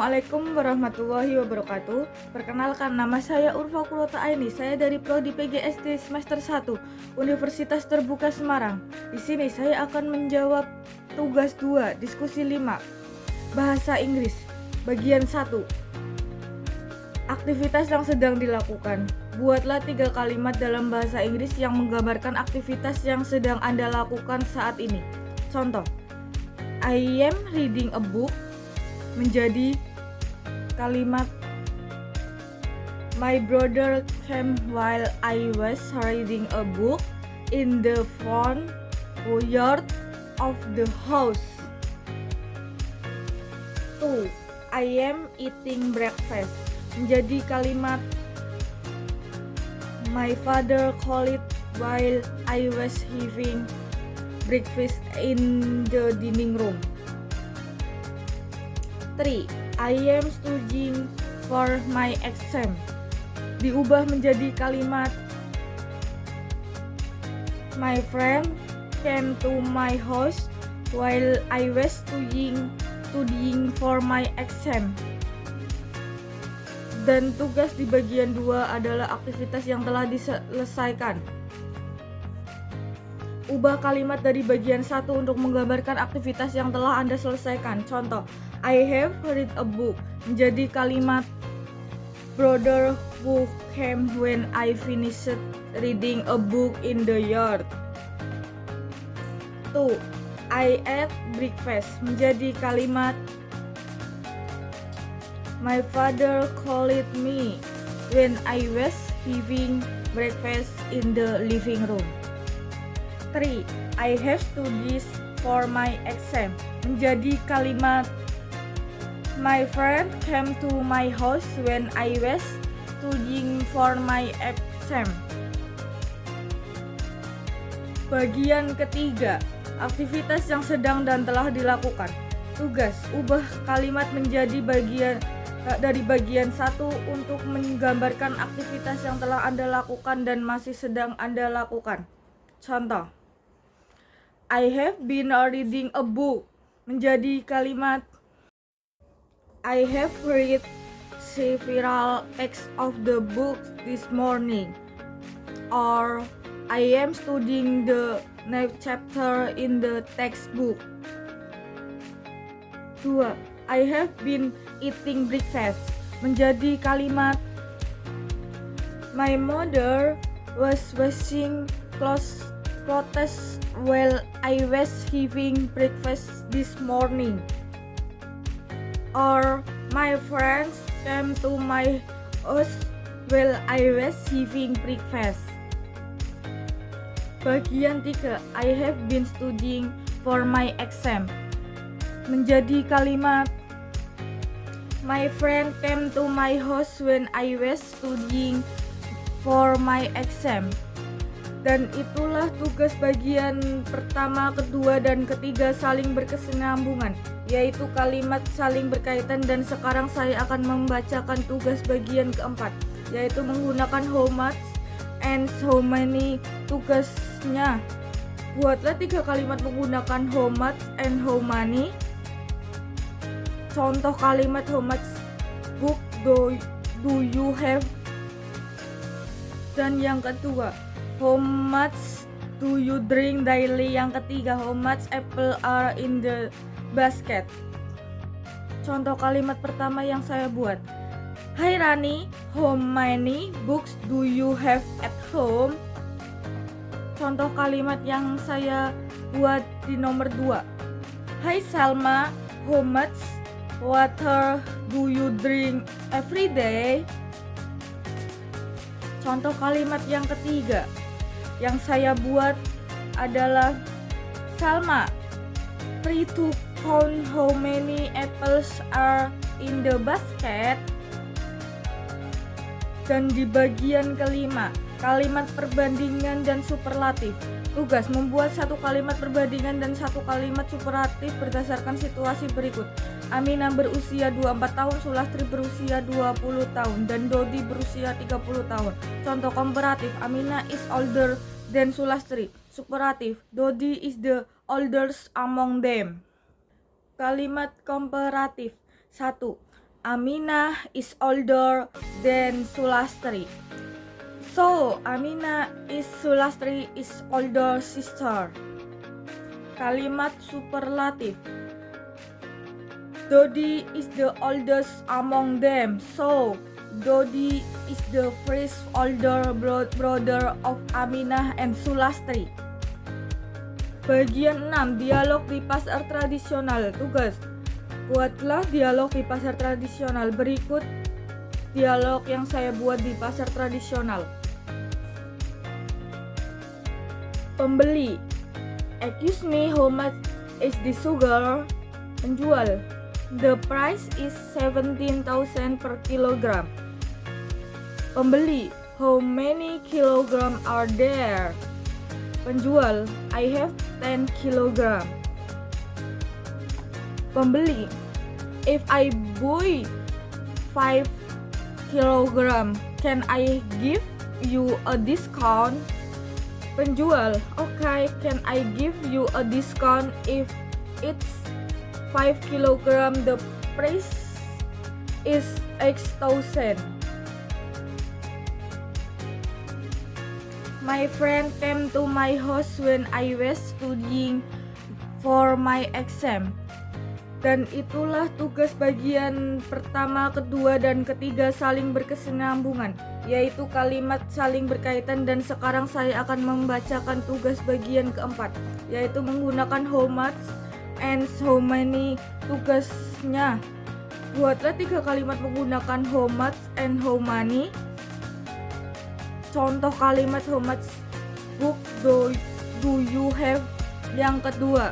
Assalamualaikum warahmatullahi wabarakatuh. Perkenalkan, nama saya Urfa Kurota Aini. Saya dari Prodi PGSD semester 1 Universitas Terbuka Semarang. Di sini saya akan menjawab tugas 2, diskusi 5. Bahasa Inggris. Bagian 1. Aktivitas yang sedang dilakukan. Buatlah 3 kalimat dalam bahasa Inggris yang menggambarkan aktivitas yang sedang Anda lakukan saat ini. Contoh, I am reading a book menjadi kalimat My brother came while I was reading a book in the front yard of the house. 2. I am eating breakfast menjadi kalimat My father called it while I was having breakfast in the dining room. 3. I am studying for my exam diubah menjadi kalimat My friend came to my house while I was studying for my exam. Dan tugas di bagian 2 adalah aktivitas yang telah diselesaikan. Ubah kalimat dari bagian 1 untuk menggambarkan aktivitas yang telah Anda selesaikan. Contoh, I have read a book menjadi kalimat Brother who came when I finished reading a book in the yard. 2. I ate breakfast menjadi kalimat My father called me when I was having breakfast in the living room. 3. I have studied for my exam menjadi kalimat My friend came to my house when I was studying for my exam. Bagian ketiga, aktivitas yang sedang dan telah dilakukan. Tugas, ubah kalimat menjadi dari bagian 1 untuk menggambarkan aktivitas yang telah Anda lakukan dan masih sedang Anda lakukan. Contoh, I have been reading a book menjadi kalimat I have read several pages of the book this morning. Or I am studying the next chapter in the textbook. 2. I have been eating breakfast menjadi kalimat My mother was washing clothes while I was having breakfast this morning. Or my friends came to my house while I was having breakfast. Bagian 3. I have been studying for my exam menjadi kalimat My friend came to my house when I was studying for my exam. Dan itulah tugas bagian pertama, kedua, dan ketiga saling berkesinambungan, yaitu kalimat saling berkaitan. Dan sekarang saya akan membacakan tugas bagian keempat, yaitu menggunakan how much and how many. Tugasnya, buatlah 3 kalimat menggunakan how much and how many. Contoh kalimat how much book do you have. Dan yang kedua, how much do you drink daily? Yang ketiga, how much apple are in the basket? Contoh kalimat pertama yang saya buat, Hi Rani, how many books do you have at home? Contoh kalimat yang saya buat di nomor 2, Hi Salma, how much water do you drink every day? Contoh kalimat yang ketiga yang saya buat adalah Salma, try to count how many apples are in the basket. Dan di bagian kelima, kalimat perbandingan dan superlatif. Tugas, membuat 1 kalimat perbandingan dan 1 kalimat superatif berdasarkan situasi berikut. Amina berusia 24 tahun, Sulastri berusia 20 tahun, dan Dodi berusia 30 tahun. Contoh komparatif, Amina is older than Sulastri. Superatif, Dodi is the oldest among them. Kalimat komparatif. 1. Aminah is older than Sulastri. So, Aminah is Sulastri's older sister. Kalimat superlatif. Dodi is the oldest among them. So, Dodi is the first older brother of Aminah and Sulastri. Bagian 6. Dialog di pasar tradisional. Tugas: buatlah dialog di pasar tradisional. Berikut dialog yang saya buat di pasar tradisional. Pembeli: excuse me, how much is the sugar? Penjual: the price is 17,000 per kilogram. Pembeli: how many kilogram are there? Penjual: I have 10 kilogram. Pembeli: if I buy 5 kilogram, can I give you a discount? Penjual: okay, can I give you a discount if it's 5 kilogram? The price is 8,000. My friend came to my house when I was studying for my exam. Dan itulah tugas bagian pertama, kedua, dan ketiga saling berkesinambungan, yaitu kalimat saling berkaitan. Dan sekarang saya akan membacakan tugas bagian keempat, yaitu menggunakan how much and how many. Tugasnya: buatlah 3 kalimat menggunakan how much and how many. Contoh kalimat: how much book do you have? Yang kedua,